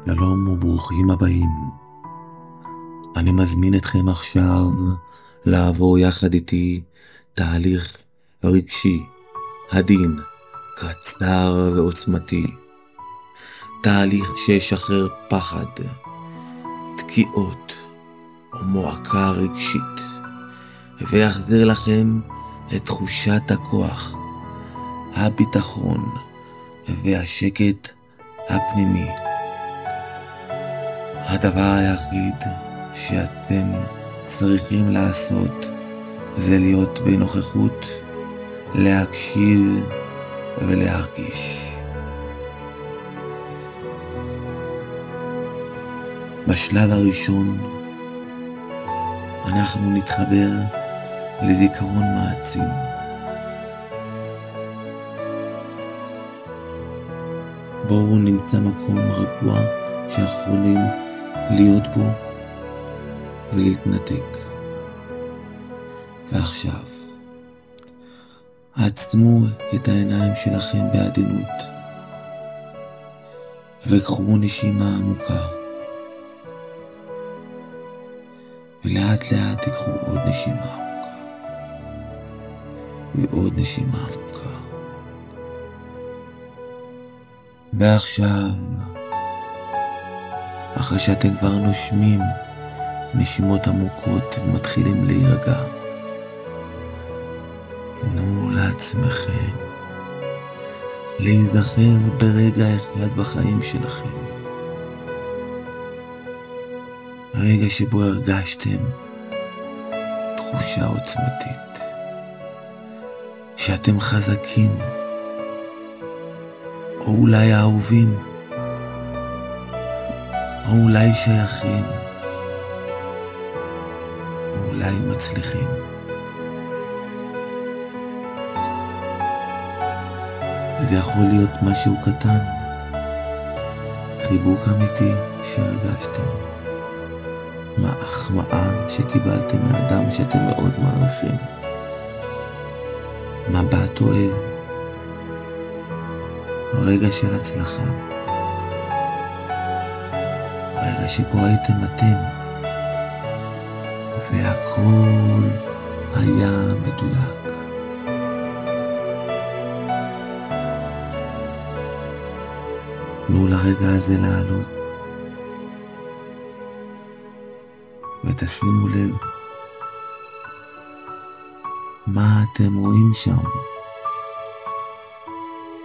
שלום וברוכים הבאים. אני מזמין אתכם עכשיו לעבור יחד איתי תהליך רגשי, עדין, קצר ועוצמתי. תהליך שישחרר פחד, תקיעות או מועקה רגשית, ויחזיר לכם את תחושת הכוח, הביטחון והשקט הפנימי. הדבר היחיד שאתם צריכים לעשות זה להיות בנוכחות, להקשיב ולהרגיש. בשלב הראשון אנחנו נתחבר לזיכרון מעצים. בואו נמצא מקום רגוע שיכולים להיות בו ולהתנתק. ועכשיו עצמו את העיניים שלכם בעדינות וקחו נשימה עמוקה, ולאט לאט תיקחו עוד נשימה עמוקה ועוד נשימה עמוקה. ועכשיו, אחרי שאתם כבר נושמים נשימות עמוקות ומתחילים להירגע, תנו לעצמכם להיזכר ברגע אחד בחיים שלכם, רגע שבו הרגשתם תחושה עוצמתית שאתם חזקים, או אולי אהובים, או אולי שייכים, או אולי מצליחים. זה יכול להיות משהו קטן, חיבוק אמיתי שהרגשתם, מחמאה שקיבלתם מאדם שאתם מאוד מעריכים, מבט אוהב, רגע של הצלחה, רגע שבו הייתם אתם והכל היה מדויק. תנו לרגע הזה לעלות ותשימו לב מה אתם רואים שם,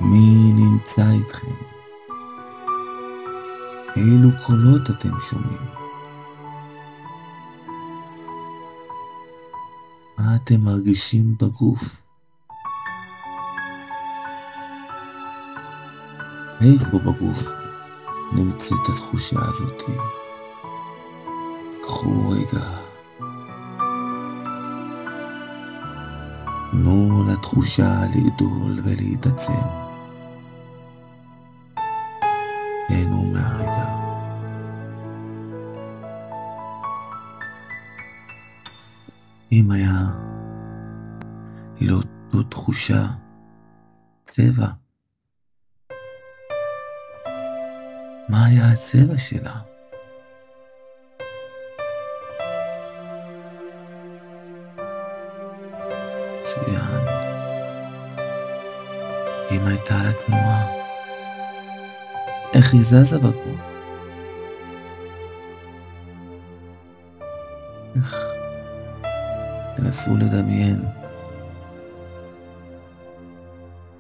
מי נמצא איתכם, אילו קולות אתם שומעים, מה אתם מרגישים בגוף, איפה בגוף נמצאת התחושה הזאת. קחו רגע, תנו לתחושה לגדול ולהתעצם, תהנו מהרגע. אם היה לאותו תחושה צבע, מה היה הצבע שלה? מצוין. אם הייתה לה תנועה, איך היא זזה בגוף? איך? תנסו לדמיין.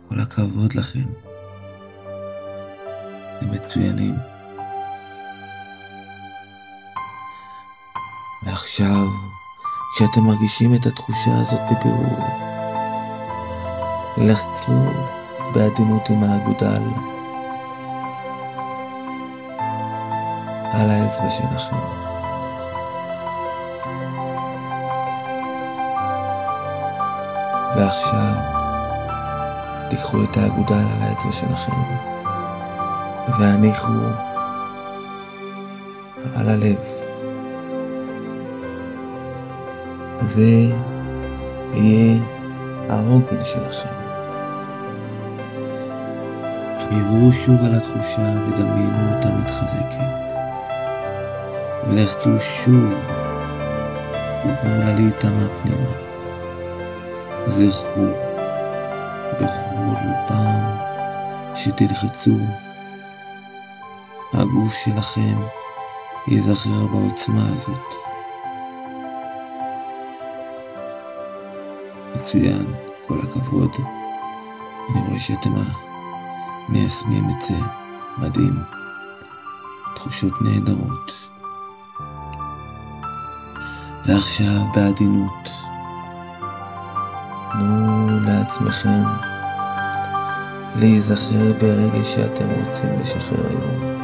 כל הכבוד לכם. אתם מצוינים. ועכשיו, כשאתם מרגישים את התחושה הזאת בבירור, לחצו בעדינות עם האגודל על האצבע שלכם. ועכשיו תיקחו את האגודל על האצבע שלכם והניחו על הלב. זה יהיה העוגן שלכם. עברו שוב על התחושה ודמיינו אותה מתחזקת. ולחצו שוב ותנו לה להיטמע פנימה. זכרו בכל פעם שתלחצו, הגוף שלכם ייזכר בעוצמה הזאת. מצוין, כל הכבוד. אני רואה שאתם מיישמים את זה. מדהים. תחושות נהדרות. ועכשיו בעדינות, תנו לעצמכם להיזכר ברגע שאתם רוצים לשחרר היום.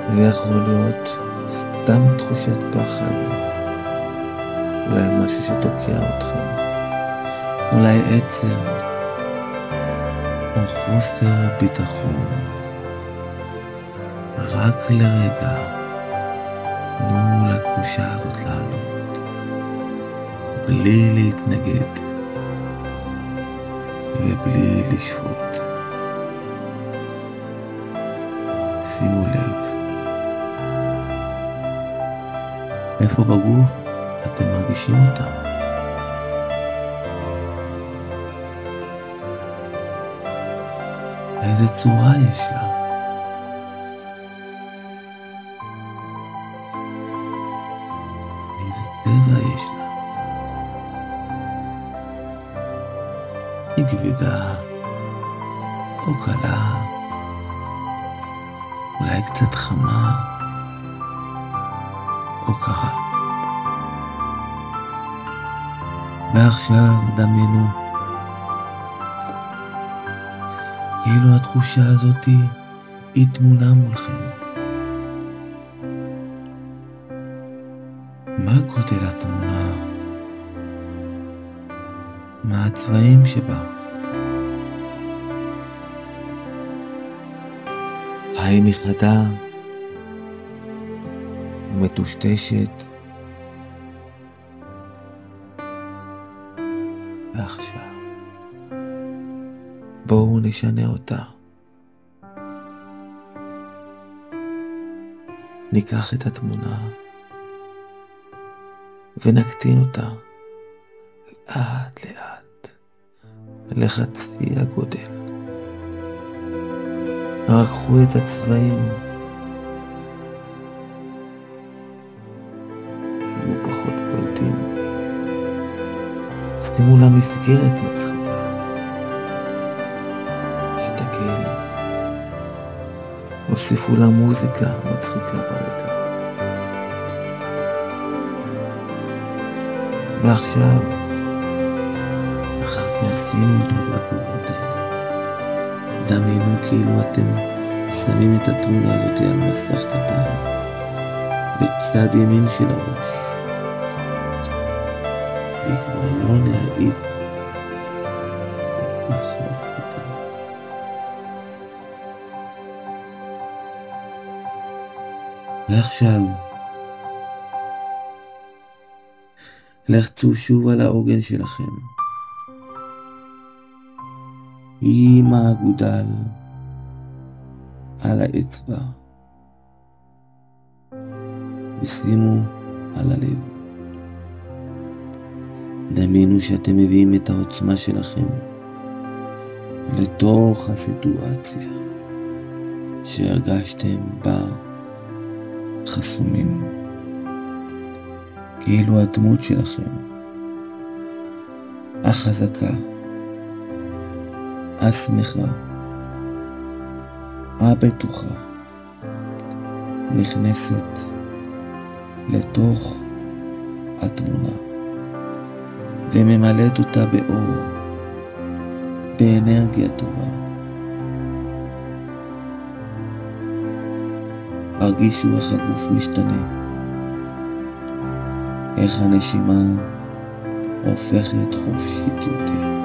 זה יכול להיות סתם תחושת פחד, אולי משהו שתוקע אתכם, אולי עצר או חוסר ביטחון. רק לרגע תנו לתחושה הזאת לעלות בלי להתנגד ובלי לשפוט. שימו לב איפה בגוף אתם מרגישים אותה. איזה צורה יש לה. איזה טבע יש לה. היא כבדה או קלה, אולי קצת חמה או קרה. ועכשיו דמיינו כאילו התחושה הזאת היא תמונה מולכם. מה גודל התמונה? מה הצבעים שבה? האם היא חדה ומטושטשת? ועכשיו בואו נשנה אותה. ניקח את התמונה ונקטין אותה לאט לאט לחצי הגודל. רק קחו את הצבעים, יהיו פחות בולטים. שימו לה מסגרת מצחיקה שתקל. הוסיפו לה מוזיקה מצחיקה ברקע. ועכשיו, אחר שעשינו את כל הפעולות האלה, דמיינו כאילו אתם שמים את התמונה הזאת על מסך קטן בצד ימין של הראש, והיא כבר לא נראית מחלוף קטן. ועכשיו לחצו שוב על העוגן שלכם עם האגודל על האצבע ושימו על הלב. דמיינו שאתם מביאים את העוצמה שלכם לתוך הסיטואציה שהרגשתם בה חסומים. כאילו הדמות שלכם החזקה, השמחה, הבטוחה, נכנסת לתוך התמונה וממלאת אותה באור, באנרגיה טובה. הרגישו איך הגוף משתנה, איך הנשימה הופכת חופשית יותר,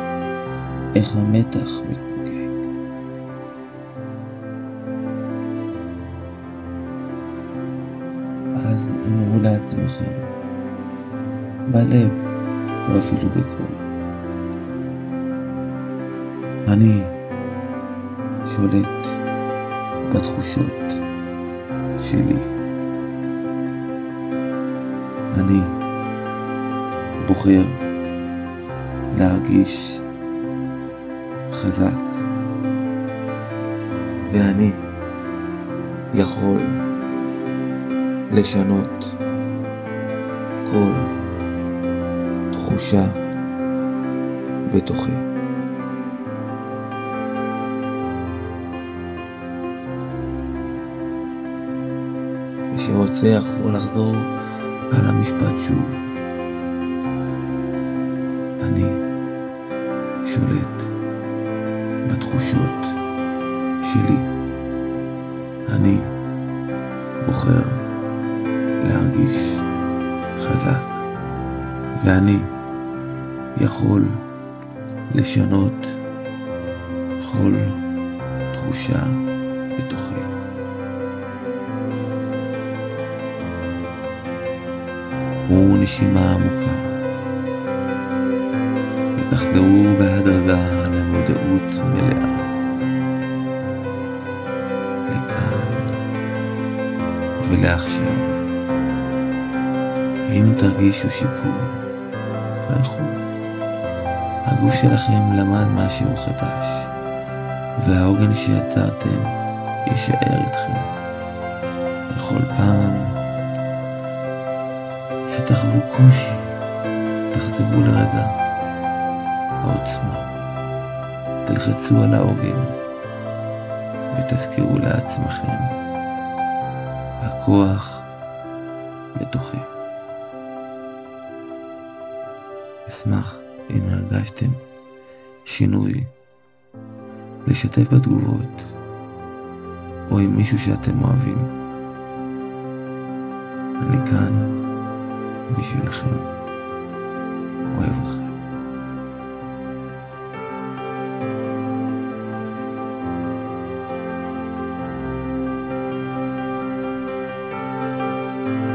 איך המתח מתפוגג. אז אמרו לעצמכם בלב או אפילו בקול, אני שולט בתחושות שלי. אני בוחר להרגיש חזק, ואני יכול לשנות כל תחושה בתוכי. מי שרוצה יכול לחזור על המשפט שוב. אני שולט בתחושות שלי. אני בוחר להרגיש חזק, ואני יכול לשנות כל תחושה בתוכי. תנו נשימה עמוקה, ותחזרו בהדרגה למודעות מלאה, לכאן ולעכשיו. אם תרגישו שיפור, חייכו. הגוף שלכם למד משהו חדש, והעוגן שיצרתם יישאר איתכם. בכל פעם שתחוו קושי, תחזרו לרגע העוצמה. תלחצו על העוגן ותזכירו לעצמכם, הכוח בתוכי. אשמח אם הרגשתם שינוי, לשתף בתגובות, או עם מישהו שאתם אוהבים. אני כאן בשבילכם, אוהב אתכם.